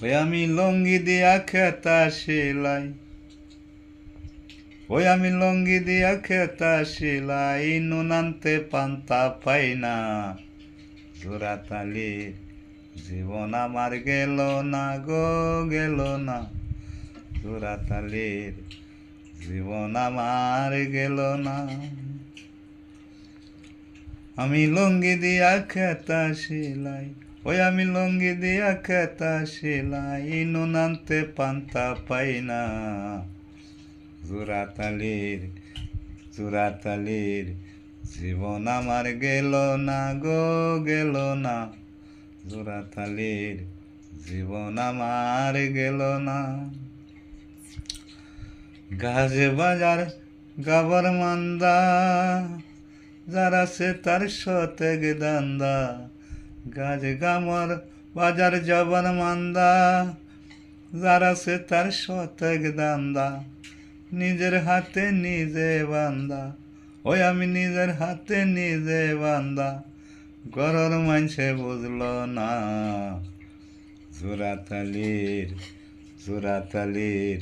ওই আমি লঙ্গি দিয়া খেতা সেলাই, ওই আমি লঙ্গি দিয়া খেতা সেলাই, নুন আনতে পান্তা পাই না। জোড়াতালির জীবন আমার গেল না গো, গেল না। জোড়াতালির জীবন আমার গেল না। আমি লঙ্গি দিয়া খেতা সেলাই, ওই আমি লঙ্গি দিয়া খেতা সেলাই, নুন আনতে পান্তা পাই না। জোড়াতালির জোড়াতালির জীবন আমার গেল না গো, গেল না। জোড়াতালির জীবন আমার গেল না। গাছে বাজার গাবার মান্দা, যার আছে তার সতেক দান্দা। গাছ গামর বাজার যাবার মান্দা, যার আছে তার সতেক দান্দা। নিজের হাতে নিজে বান্দা, ওই আমি নিজের হাতে নিজে বান্দা। ঘরের মানসে বুঝলো না। জোড়াতালির জোড়াতালির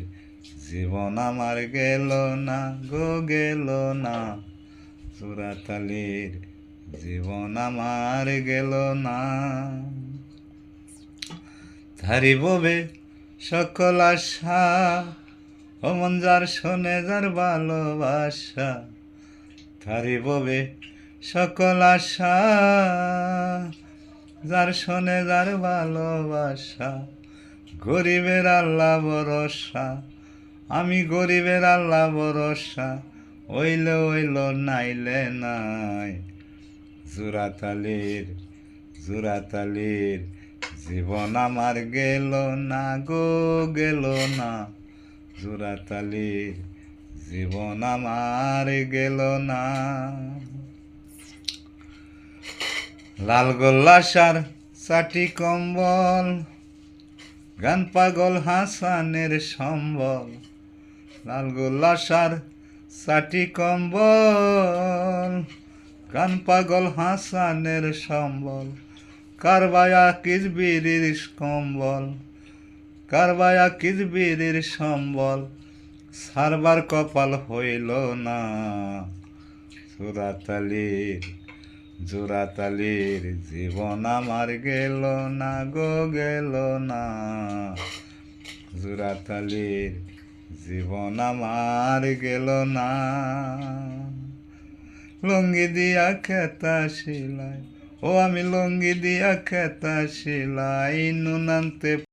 জীবন আমার গেল না গো, গেল না। জোড়াতালির জীবন আমার গেল না। ধারিববে সকল আশা, ও মন যার শোনে যার ভালোবাসা। ধারিববে সকল আশা, যার শোনে যার ভালোবাসা। গরিবের আল্লাহ ভরসা, আমি গরিবের আল্লাহ ভরসা। ওইলে ওইল নাইলে নাই। জোড়াতালির জোড়াতালির জীবন আমার গেল না গো, গেল না। জোড়াতালির জীবন আমার গেল না। লাল গোল্লাসার চাটি কম্বল, গান পাগল হাসানের সম্বল। লাল গোল্লাসার চাটি কম্বল, গান পাগল হাসানের সম্বল। কারবায়া কিজবিরির কম্বল, কারবায়া কিজবিরির সম্বল। সারবার কপাল হইল না। জোড়াতালির জোড়াতালির জীবন আমার গেল না গো, গেল না। জোড়াতালির জীবন আমার গেল না। লঙ্গি দিয়া খেতা সেলাই, ও আমি লঙ্গি দিয়া খেতা সেলাই, নুন আনতে